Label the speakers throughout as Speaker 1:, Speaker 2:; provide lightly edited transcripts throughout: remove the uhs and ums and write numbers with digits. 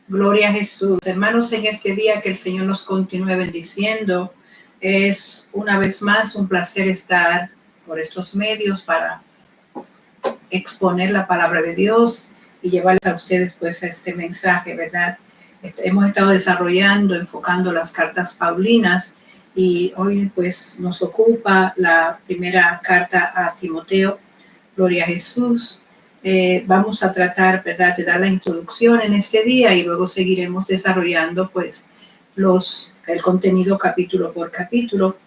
Speaker 1: Gloria a Jesús. Hermanos, en este día que el Señor nos continúe bendiciendo, es una vez más un placer estar por estos medios para exponer la palabra de Dios y llevarles a ustedes pues este mensaje, ¿verdad? Hemos estado desarrollando, enfocando las cartas paulinas y hoy pues nos ocupa la primera carta a Timoteo. Gloria a Jesús. Vamos a tratar, ¿verdad?, de dar la introducción en este día y luego seguiremos desarrollando pues el contenido capítulo por capítulo.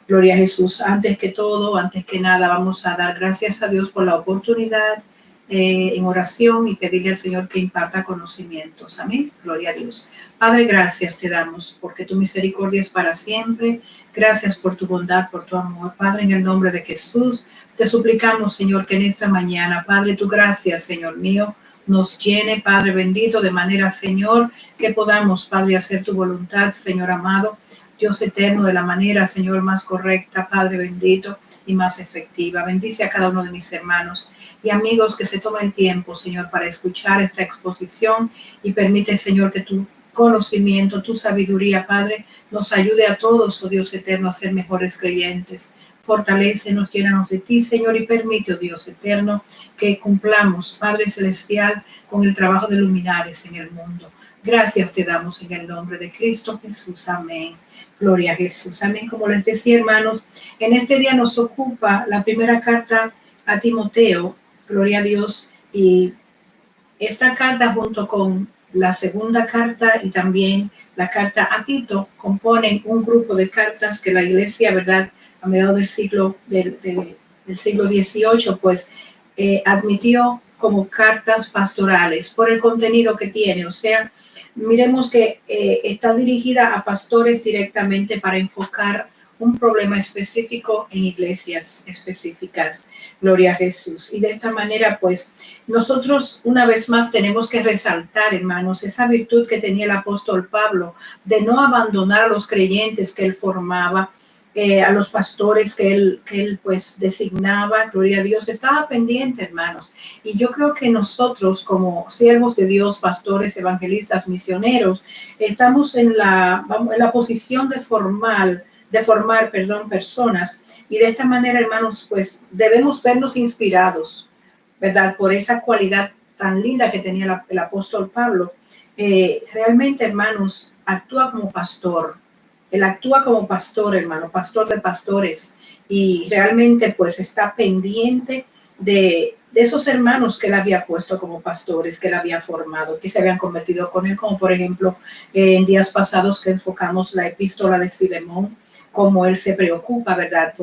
Speaker 1: Gloria a Jesús. Antes que todo, antes que nada, vamos a dar gracias a Dios por la oportunidad en oración y pedirle al Señor que imparta conocimientos. Amén. Gloria a Dios. Padre, gracias te damos porque tu misericordia es para siempre. Gracias por tu bondad, por tu amor. Padre, en el nombre de Jesús, te suplicamos, Señor, que en esta mañana, Padre, tu gracia, Señor mío, nos llene, Padre bendito, de manera, Señor, que podamos, Padre, hacer tu voluntad, Señor amado, Dios eterno, de la manera, Señor, más correcta, Padre bendito, y más efectiva. Bendice a cada uno de mis hermanos y amigos que se tomen el tiempo, Señor, para escuchar esta exposición y permite, Señor, que tu conocimiento, tu sabiduría, Padre, nos ayude a todos, oh Dios eterno, a ser mejores creyentes. Fortalécenos, llénanos de ti, Señor, y permite, oh Dios eterno, que cumplamos, Padre Celestial, con el trabajo de luminares en el mundo. Gracias te damos en el nombre de Cristo Jesús. Amén. Gloria a Jesús. Amén. Como les decía, hermanos, en este día nos ocupa la primera carta a Timoteo. Gloria a Dios. Y esta carta junto con la segunda carta y también la carta a Tito componen un grupo de cartas que la iglesia, ¿verdad?, a mediados del siglo XVIII, pues admitió como cartas pastorales por el contenido que tiene. O sea, miremos que está dirigida a pastores directamente para enfocar un problema específico en iglesias específicas. Gloria a Jesús. Y de esta manera, pues, nosotros una vez más tenemos que resaltar, hermanos, esa virtud que tenía el apóstol Pablo de no abandonar a los creyentes que él formaba, a los pastores que él pues designaba. Gloria a Dios, estaba pendiente, hermanos. Y yo creo que nosotros como siervos de Dios, pastores, evangelistas, misioneros, estamos en la posición de formar, personas. Y de esta manera, hermanos, pues debemos vernos inspirados, ¿verdad?, por esa cualidad tan linda que tenía el apóstol Pablo. Realmente, hermanos, actúa como pastor. Él actúa como pastor, hermano, pastor de pastores, y realmente pues está pendiente de esos hermanos que él había puesto como pastores, que él había formado, que se habían convertido con él, como por ejemplo en días pasados que enfocamos la epístola de Filemón, cómo él se preocupa, ¿verdad?,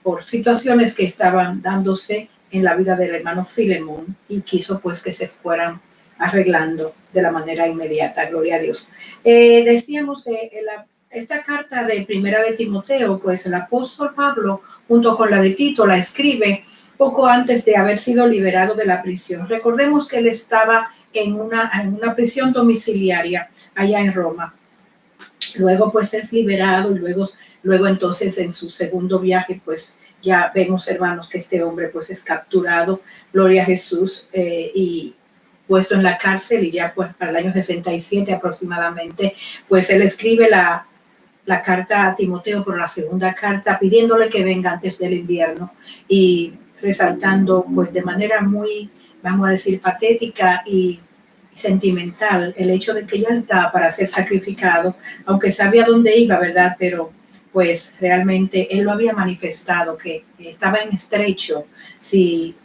Speaker 1: por situaciones que estaban dándose en la vida del hermano Filemón y quiso pues que se fueran arreglando de la manera inmediata. Gloria a Dios. Decíamos que esta carta de primera de Timoteo, pues el apóstol Pablo, junto con la de Tito, la escribe poco antes de haber sido liberado de la prisión. Recordemos que él estaba en una prisión domiciliaria allá en Roma. Luego pues es liberado y luego entonces en su segundo viaje pues ya vemos, hermanos, que este hombre pues es capturado, gloria a Jesús, y puesto en la cárcel, y ya pues para el año 67 aproximadamente, pues él escribe la carta a Timoteo, por la segunda carta, pidiéndole que venga antes del invierno y resaltando pues de manera muy, vamos a decir, patética y sentimental el hecho de que ya estaba para ser sacrificado, aunque sabía dónde iba, ¿verdad? Pero pues realmente él lo había manifestado, que estaba en estrecho si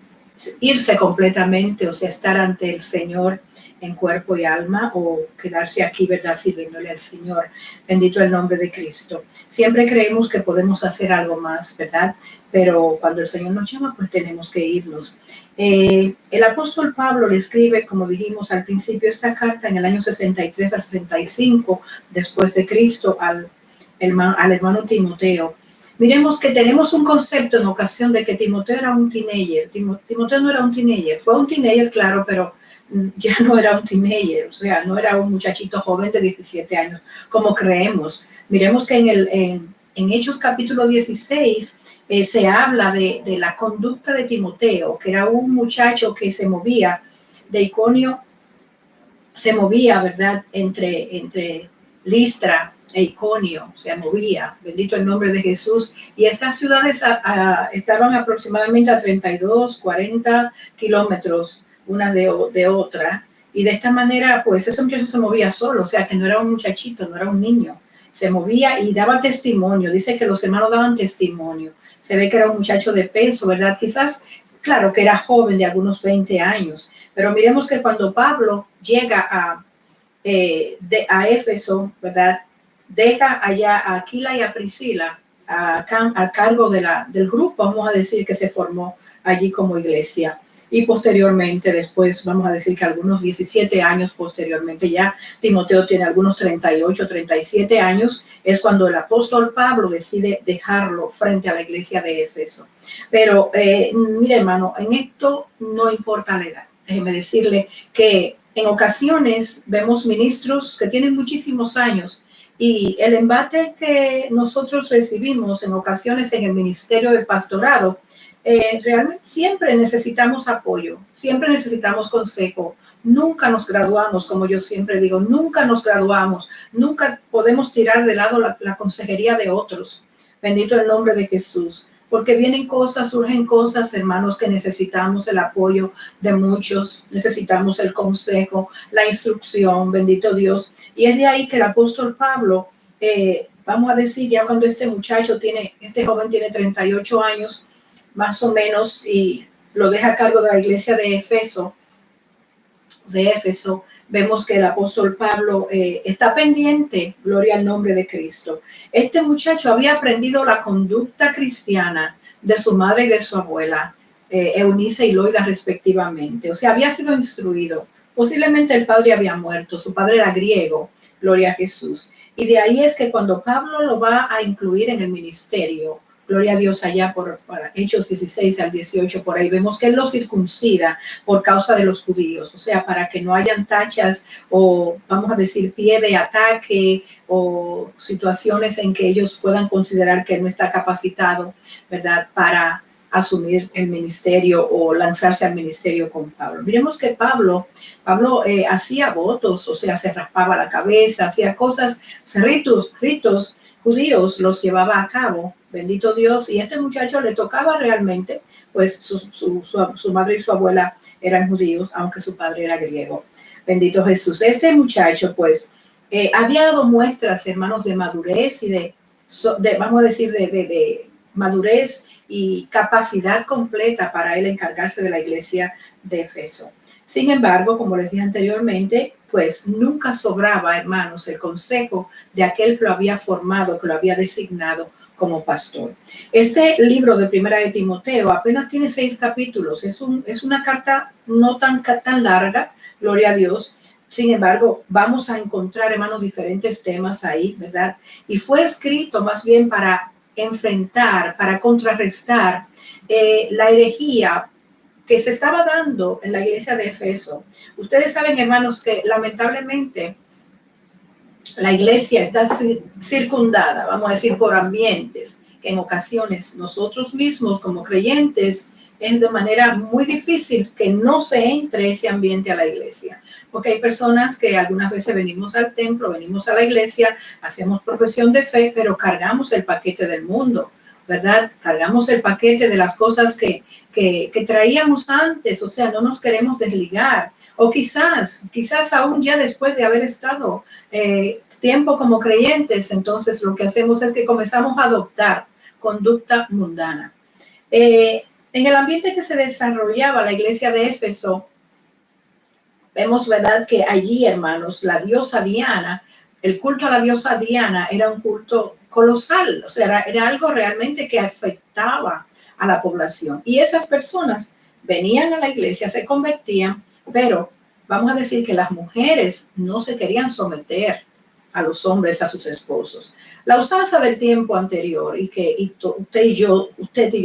Speaker 1: irse completamente, o sea, estar ante el Señor en cuerpo y alma, o quedarse aquí, ¿verdad?, sirviéndole al Señor. Bendito el nombre de Cristo. Siempre creemos que podemos hacer algo más, ¿verdad? Pero cuando el Señor nos llama, pues tenemos que irnos. El apóstol Pablo le escribe, como dijimos al principio, esta carta en el año 63 al 65 después de Cristo al hermano Timoteo. Miremos que tenemos un concepto en ocasión de que Timoteo era un teenager. Timoteo no era un teenager, fue un teenager, claro, pero ya no era un teenager, o sea, no era un muchachito joven de 17 años, como creemos. Miremos que en Hechos capítulo 16 se habla de la conducta de Timoteo, que era un muchacho que se movía de Iconio, se movía, ¿verdad? Entre Listra e Iconio, se movía, bendito el nombre de Jesús. Y estas ciudades estaban aproximadamente a 32, 40 kilómetros una de otra. Y de esta manera, pues ese muchacho se movía solo, o sea, que no era un muchachito, no era un niño. Se movía y daba testimonio. Dice que los hermanos daban testimonio. Se ve que era un muchacho de peso, ¿verdad? Quizás, claro, que era joven, de algunos 20 años. Pero miremos que cuando Pablo llega a Éfeso, ¿verdad? Deja allá a Aquila y a Priscila a cargo del grupo, vamos a decir, que se formó allí como iglesia. Y posteriormente, después, vamos a decir que algunos 17 años posteriormente, ya Timoteo tiene algunos 38, 37 años, es cuando el apóstol Pablo decide dejarlo frente a la iglesia de Éfeso. Pero, mire, hermano, en esto no importa la edad. Déjeme decirle que en ocasiones vemos ministros que tienen muchísimos años y el embate que nosotros recibimos en ocasiones en el ministerio de pastorado, realmente siempre necesitamos apoyo, siempre necesitamos consejo. Nunca nos graduamos, como yo siempre digo, nunca nos graduamos, nunca podemos tirar de lado la consejería de otros. Bendito el nombre de Jesús. Porque vienen cosas, surgen cosas, hermanos, que necesitamos el apoyo de muchos, necesitamos el consejo, la instrucción, bendito Dios. Y es de ahí que el apóstol Pablo, vamos a decir, ya cuando este joven tiene 38 años, más o menos, y lo deja a cargo de la iglesia de Éfeso, vemos que el apóstol Pablo está pendiente, gloria al nombre de Cristo. Este muchacho había aprendido la conducta cristiana de su madre y de su abuela, Eunice y Loida respectivamente. O sea, había sido instruido. Posiblemente el padre había muerto, su padre era griego, gloria a Jesús. Y de ahí es que cuando Pablo lo va a incluir en el ministerio, gloria a Dios, allá para Hechos 16 al 18, por ahí vemos que él lo circuncida por causa de los judíos, o sea, para que no hayan tachas o, vamos a decir, pie de ataque o situaciones en que ellos puedan considerar que él no está capacitado, ¿verdad?, para asumir el ministerio o lanzarse al ministerio con Pablo. Miremos que Pablo hacía votos, o sea, se raspaba la cabeza, hacía cosas, ritos judíos los llevaba a cabo, bendito Dios, y a este muchacho le tocaba realmente, pues su madre y su abuela eran judíos, aunque su padre era griego. Bendito Jesús. Este muchacho, pues, había dado muestras, hermanos, de madurez y de vamos a decir, de madurez y capacidad completa para él encargarse de la iglesia de Éfeso. Sin embargo, como les dije anteriormente, pues nunca sobraba, hermanos, el consejo de aquel que lo había formado, que lo había designado como pastor. Este libro de Primera de Timoteo apenas tiene 6 capítulos. Es una carta no tan larga, gloria a Dios. Sin embargo, vamos a encontrar, hermanos, diferentes temas ahí, ¿verdad? Y fue escrito más bien para enfrentar, para contrarrestar la herejía que se estaba dando en la iglesia de Éfeso. Ustedes saben, hermanos, que lamentablemente la iglesia está circundada, vamos a decir, por ambientes que en ocasiones nosotros mismos como creyentes es de manera muy difícil que no se entre ese ambiente a la iglesia. Porque hay personas que algunas veces venimos al templo, venimos a la iglesia, hacemos profesión de fe, pero cargamos el paquete del mundo, ¿verdad? Cargamos el paquete de las cosas que traíamos antes, o sea, no nos queremos desligar. O quizás aún ya después de haber estado tiempo como creyentes, entonces lo que hacemos es que comenzamos a adoptar conducta mundana. En el ambiente que se desarrollaba la iglesia de Éfeso, vemos, ¿verdad?, que allí, hermanos, la diosa Diana, el culto a la diosa Diana era un culto colosal, o sea, era algo realmente que afectaba a la población. Y esas personas venían a la iglesia, se convertían, pero vamos a decir que las mujeres no se querían someter a los hombres, a sus esposos. La usanza del tiempo anterior, usted y yo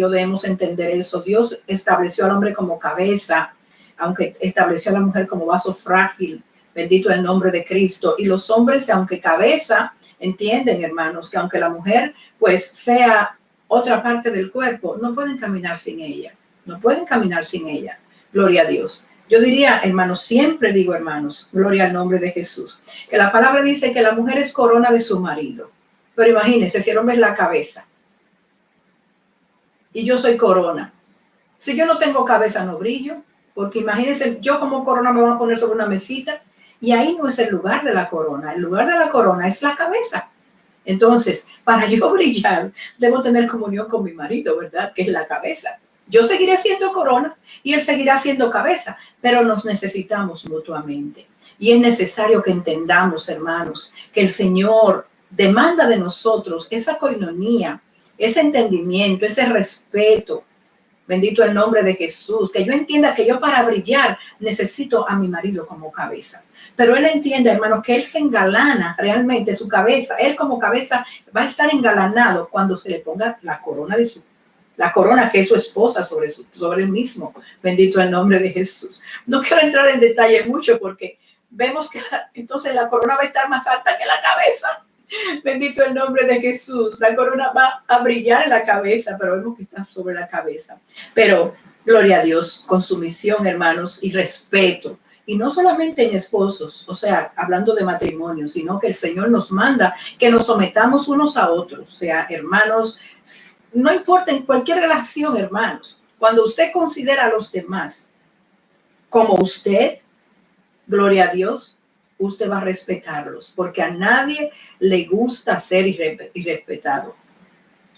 Speaker 1: debemos entender eso. Dios estableció al hombre como cabeza, aunque estableció a la mujer como vaso frágil, bendito el nombre de Cristo. Y los hombres, aunque cabeza, entienden, hermanos, que aunque la mujer pues sea otra parte del cuerpo, no pueden caminar sin ella, no pueden caminar sin ella, gloria a Dios. Yo diría, hermanos, siempre digo, hermanos, gloria al nombre de Jesús, que la palabra dice que la mujer es corona de su marido. Pero imagínense, si el hombre es la cabeza y yo soy corona. Si yo no tengo cabeza, no brillo, porque imagínense, yo como corona me voy a poner sobre una mesita y ahí no es el lugar de la corona. El lugar de la corona es la cabeza. Entonces, para yo brillar, debo tener comunión con mi marido, ¿verdad? Que es la cabeza. Yo seguiré siendo corona y él seguirá siendo cabeza, pero nos necesitamos mutuamente. Y es necesario que entendamos, hermanos, que el Señor demanda de nosotros esa coinonía, ese entendimiento, ese respeto. Bendito el nombre de Jesús. Que yo entienda que yo para brillar necesito a mi marido como cabeza. Pero él entiende, hermano, que él se engalana realmente su cabeza. Él como cabeza va a estar engalanado cuando se le ponga la corona de la corona que es su esposa sobre él mismo. Bendito el nombre de Jesús. No quiero entrar en detalle mucho porque vemos que entonces la corona va a estar más alta que la cabeza. Bendito el nombre de Jesús. La corona va a brillar en la cabeza, pero vemos que está sobre la cabeza. Pero, gloria a Dios, con sumisión, hermanos, y respeto. Y no solamente en esposos, o sea, hablando de matrimonio, sino que el Señor nos manda que nos sometamos unos a otros, o sea, hermanos, no importa en cualquier relación, hermanos, cuando usted considera a los demás como usted, gloria a Dios, usted va a respetarlos, porque a nadie le gusta ser irrespetado.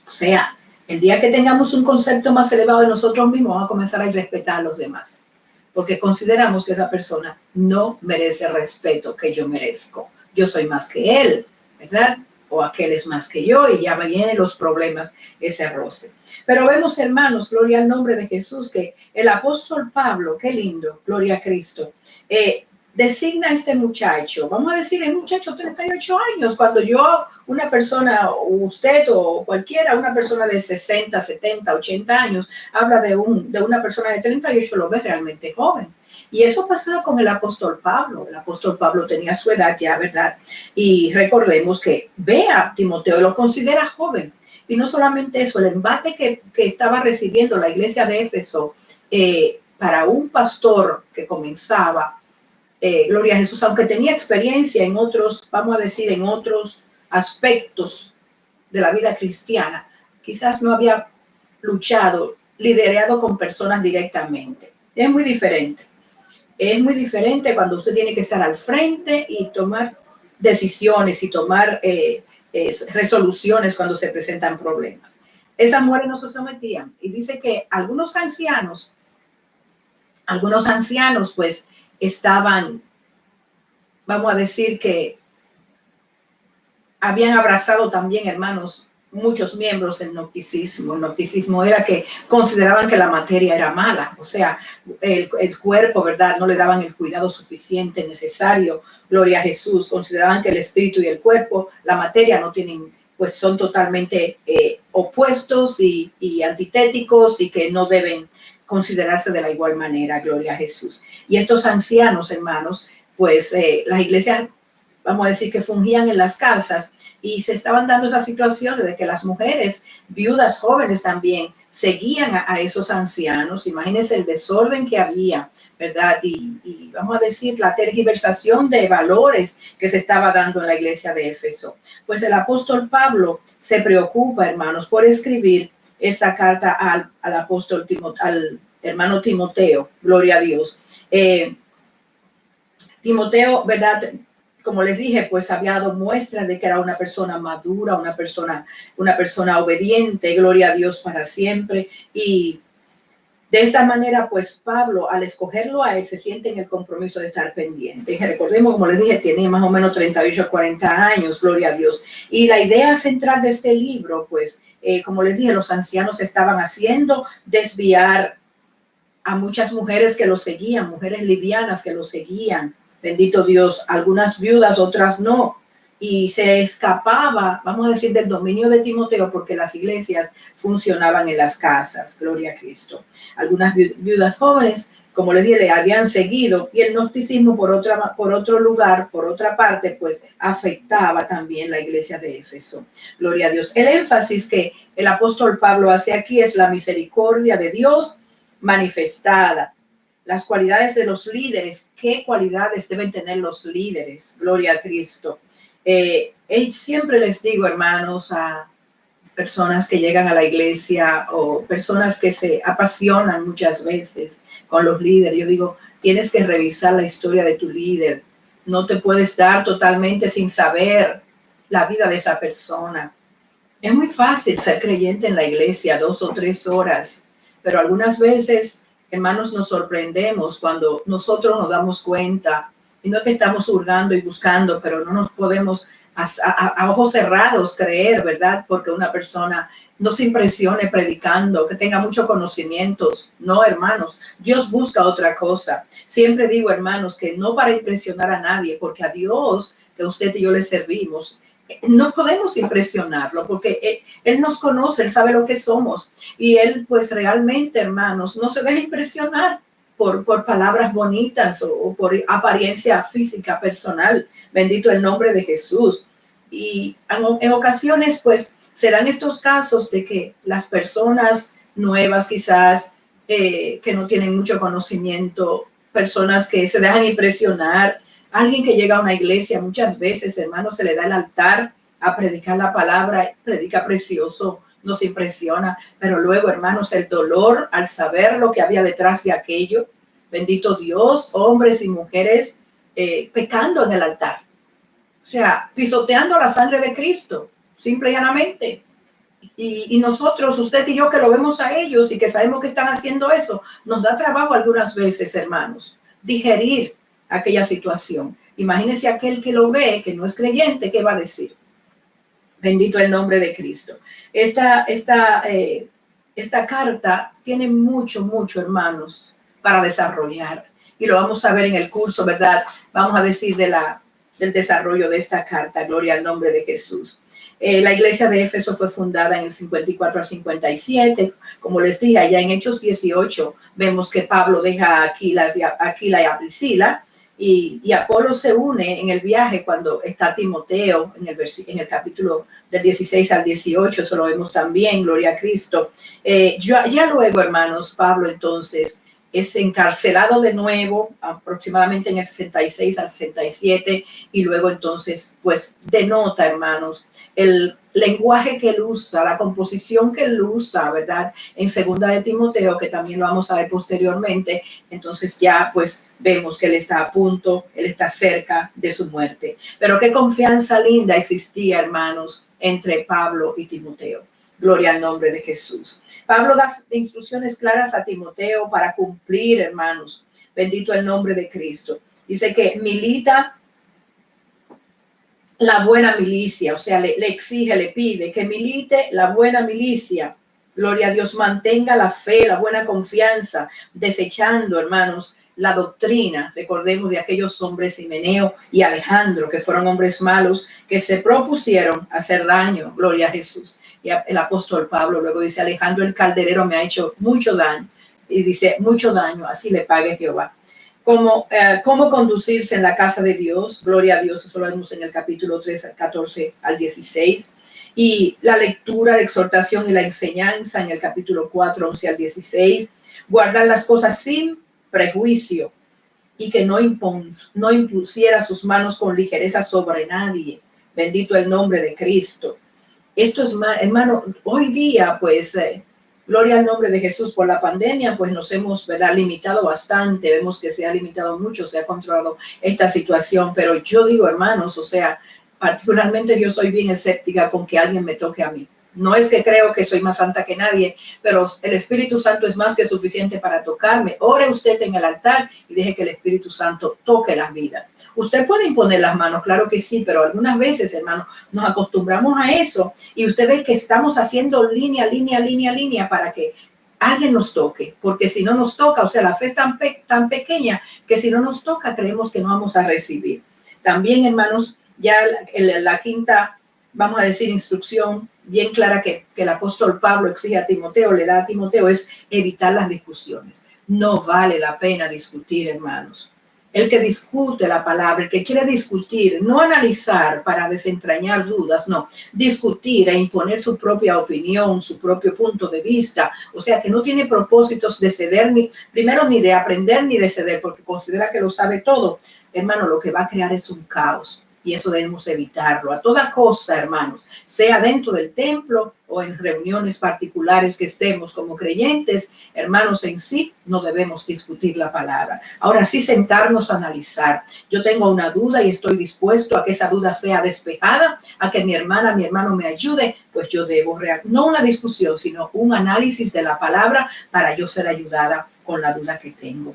Speaker 1: O sea, el día que tengamos un concepto más elevado de nosotros mismos, vamos a comenzar a irrespetar a los demás, porque consideramos que esa persona no merece el respeto que yo merezco. Yo soy más que él, ¿verdad? O aquel es más que yo, y ya vienen los problemas, ese roce. Pero vemos, hermanos, gloria al nombre de Jesús, que el apóstol Pablo, qué lindo, gloria a Cristo, designa a este muchacho, vamos a decir, el muchacho 38 años, cuando yo, una persona, usted o cualquiera, una persona de 60, 70, 80 años, habla de una persona de 38, lo ve realmente joven. Y eso pasaba con el apóstol Pablo. El apóstol Pablo tenía su edad ya, ¿verdad? Y recordemos que ve a Timoteo y lo considera joven. Y no solamente eso, el embate que estaba recibiendo la iglesia de Éfeso para un pastor que comenzaba, gloria a Jesús, aunque tenía experiencia en otros, vamos a decir, en otros aspectos de la vida cristiana, quizás no había luchado, liderado con personas directamente. Es muy diferente. Es muy diferente cuando usted tiene que estar al frente y tomar decisiones y tomar resoluciones cuando se presentan problemas. Esas mujeres no se sometían. Y dice que algunos ancianos pues estaban, vamos a decir que habían abrazado también, hermanos, muchos miembros del gnosticismo. El gnosticismo era que consideraban que la materia era mala, o sea, el cuerpo, ¿verdad? No le daban el cuidado suficiente, necesario, gloria a Jesús. Consideraban que el espíritu y el cuerpo, la materia no tienen, pues son totalmente opuestos y antitéticos y que no deben considerarse de la igual manera, gloria a Jesús. Y estos ancianos, hermanos, pues las iglesias, vamos a decir que fungían en las casas y se estaban dando esas situaciones de que las mujeres viudas jóvenes también seguían a esos ancianos. Imagínense el desorden que había, ¿verdad? Y vamos a decir la tergiversación de valores que se estaba dando en la iglesia de Éfeso. Pues el apóstol Pablo se preocupa, hermanos, por escribir esta carta al apóstol al hermano Timoteo, gloria a Dios. Timoteo, ¿verdad? Como les dije, pues había dado muestras de que era una persona madura, una persona obediente, gloria a Dios para siempre. Y de esta manera, pues Pablo, al escogerlo a él, se siente en el compromiso de estar pendiente. Recordemos, como les dije, tiene más o menos 38 a 40 años, gloria a Dios. Y la idea central de este libro, pues, como les dije, los ancianos estaban haciendo desviar a muchas mujeres que lo seguían, mujeres livianas que lo seguían. Bendito Dios, algunas viudas, otras no. Y se escapaba, vamos a decir, del dominio de Timoteo porque las iglesias funcionaban en las casas, gloria a Cristo. Algunas viudas jóvenes, como les dije, le habían seguido y el gnosticismo por otro lugar, por otra parte, pues afectaba también la iglesia de Éfeso. Gloria a Dios. El énfasis que el apóstol Pablo hace aquí es la misericordia de Dios manifestada. las cualidades de los líderes. ¿Qué cualidades deben tener los líderes? Gloria a Cristo. Siempre les digo, hermanos, a personas que llegan a la iglesia o personas que se apasionan muchas veces con los líderes, yo digo, tienes que revisar la historia de tu líder. No te puedes dar totalmente sin saber la vida de esa persona. Es muy fácil ser creyente en la iglesia 2 o 3 horas, pero algunas veces, hermanos, nos sorprendemos cuando nosotros nos damos cuenta, y no es que estamos hurgando y buscando, pero no nos podemos a ojos cerrados creer, ¿verdad? Porque una persona no se impresione predicando, que tenga muchos conocimientos. No, hermanos, Dios busca otra cosa. Siempre digo, hermanos, que no para impresionar a nadie, porque a Dios, que usted y yo le servimos, no podemos impresionarlo porque él nos conoce, él sabe lo que somos y él pues realmente, hermanos, no se deja impresionar por palabras bonitas o por apariencia física personal. Bendito el nombre de Jesús. Y en ocasiones pues se dan estos casos de que las personas nuevas quizás que no tienen mucho conocimiento, personas que se dejan impresionar. Alguien que llega a una iglesia, muchas veces, hermano, se le da el altar a predicar la palabra, predica precioso, nos impresiona, pero luego, hermanos, el dolor al saber lo que había detrás de aquello, bendito Dios, hombres y mujeres pecando en el altar, o sea, pisoteando la sangre de Cristo, simple y llanamente. Y nosotros, usted y yo que lo vemos a ellos y que sabemos que están haciendo eso, nos da trabajo algunas veces, hermanos, digerir aquella situación. Imagínese aquel que lo ve, que no es creyente, ¿qué va a decir? Bendito el nombre de Cristo. Esta carta tiene mucho, hermanos, para desarrollar. Y lo vamos a ver en el curso, ¿verdad? Vamos a decir del desarrollo de esta carta. Gloria al nombre de Jesús. La iglesia de Éfeso fue fundada en el 54 al 57. Como les dije, allá en Hechos 18 vemos que Pablo deja a Aquila y a Priscila y Apolo se une en el viaje cuando está Timoteo en el capítulo del 16 al 18. Eso lo vemos también, gloria a Cristo. Ya luego, hermanos, Pablo entonces es encarcelado de nuevo aproximadamente en el 66 al 67 y luego entonces pues denota, hermanos, el lenguaje que él usa, la composición que él usa, ¿verdad? En segunda de Timoteo, que también lo vamos a ver posteriormente, entonces ya pues vemos que él está a punto, él está cerca de su muerte. Pero qué confianza linda existía, hermanos, entre Pablo y Timoteo. Gloria al nombre de Jesús. Pablo da instrucciones claras a Timoteo para cumplir, hermanos. Bendito el nombre de Cristo. Dice que milita la buena milicia, o sea, le exige, le pide que milite la buena milicia. Gloria a Dios, mantenga la fe, la buena confianza, desechando, hermanos, la doctrina. Recordemos de aquellos hombres, Himeneo y Alejandro, que fueron hombres malos, que se propusieron hacer daño. Gloria a Jesús. Y el apóstol Pablo luego dice, Alejandro el calderero me ha hecho mucho daño. Y dice, mucho daño, así le pague Jehová. Cómo conducirse en la casa de Dios, gloria a Dios, eso lo vemos en el capítulo 3, 14 al 16, y la lectura, la exhortación y la enseñanza en el capítulo 4, 11 al 16, guardar las cosas sin prejuicio y que no impusiera sus manos con ligereza sobre nadie. Bendito el nombre de Cristo. Esto es, hermano, hoy día pues gloria al nombre de Jesús, por la pandemia pues nos hemos, ¿verdad?, limitado bastante. Vemos que se ha limitado mucho, se ha controlado esta situación, pero yo digo, hermanos, o sea, particularmente yo soy bien escéptica con que alguien me toque a mí. No es que creo que soy más santa que nadie, pero el Espíritu Santo es más que suficiente para tocarme. Ore usted en el altar y deje que el Espíritu Santo toque las vidas. Usted puede imponer las manos, claro que sí, pero algunas veces, hermano, nos acostumbramos a eso y usted ve que estamos haciendo línea para que alguien nos toque, porque si no nos toca, o sea, la fe es tan pequeña que si no nos toca, creemos que no vamos a recibir. También, hermanos, ya la quinta, vamos a decir, instrucción bien clara que el apóstol Pablo exige a Timoteo, le da a Timoteo, es evitar las discusiones. No vale la pena discutir, hermanos. el que discute la palabra, el que quiere discutir, no analizar para desentrañar dudas, no, discutir e imponer su propia opinión, su propio punto de vista, o sea que no tiene propósitos de ceder, ni de aprender ni de ceder, porque considera que lo sabe todo, hermano, lo que va a crear es un caos. Y eso debemos evitarlo a toda costa, hermanos, sea dentro del templo o en reuniones particulares que estemos como creyentes, hermanos, en sí no debemos discutir la palabra. Ahora sí sentarnos a analizar. Yo tengo una duda y estoy dispuesto a que esa duda sea despejada, a que mi hermana, mi hermano me ayude, pues yo debo, no una discusión, sino un análisis de la palabra para yo ser ayudada con la duda que tengo.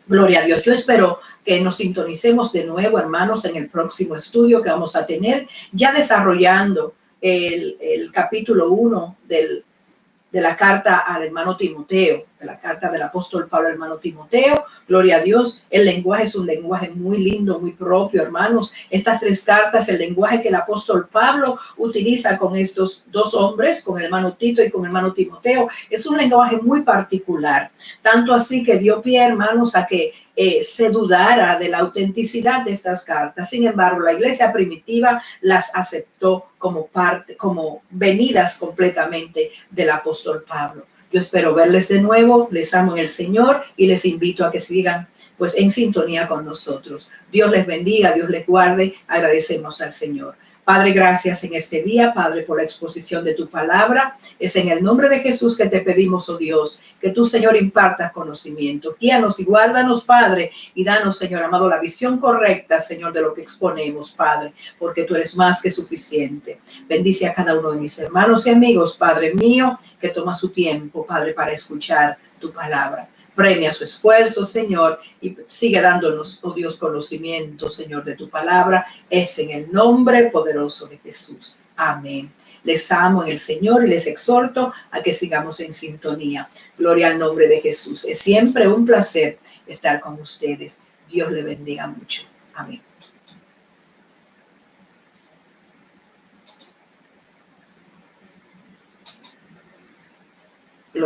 Speaker 1: Gloria a Dios. Yo espero que nos sintonicemos de nuevo, hermanos, en el próximo estudio que vamos a tener, ya desarrollando el capítulo 1 de la carta al hermano Timoteo, de la carta del apóstol Pablo al hermano Timoteo. Gloria a Dios. El lenguaje es un lenguaje muy lindo, muy propio, hermanos. Estas 3 cartas, el lenguaje que el apóstol Pablo utiliza con estos 2 hombres, con el hermano Tito y con el hermano Timoteo, es un lenguaje muy particular. Tanto así que dio pie, hermanos, a que se dudara de la autenticidad de estas cartas. Sin embargo, la iglesia primitiva las aceptó como parte, como venidas completamente del apóstol Pablo. Yo espero verles de nuevo, les amo en el Señor y les invito a que sigan pues en sintonía con nosotros. Dios les bendiga, Dios les guarde, agradecemos al Señor. Padre, gracias en este día, Padre, por la exposición de tu palabra. Es en el nombre de Jesús que te pedimos, oh Dios, que tú, Señor, impartas conocimiento. Guíanos y guárdanos, Padre, y danos, Señor amado, la visión correcta, Señor, de lo que exponemos, Padre, porque tú eres más que suficiente. Bendice a cada uno de mis hermanos y amigos, Padre mío, que toma su tiempo, Padre, para escuchar tu palabra. Premia su esfuerzo, Señor, y sigue dándonos, oh Dios, conocimiento, Señor, de tu palabra. Es en el nombre poderoso de Jesús. Amén. Les amo en el Señor y les exhorto a que sigamos en sintonía. Gloria al nombre de Jesús. Es siempre un placer estar con ustedes. Dios le bendiga mucho. Amén.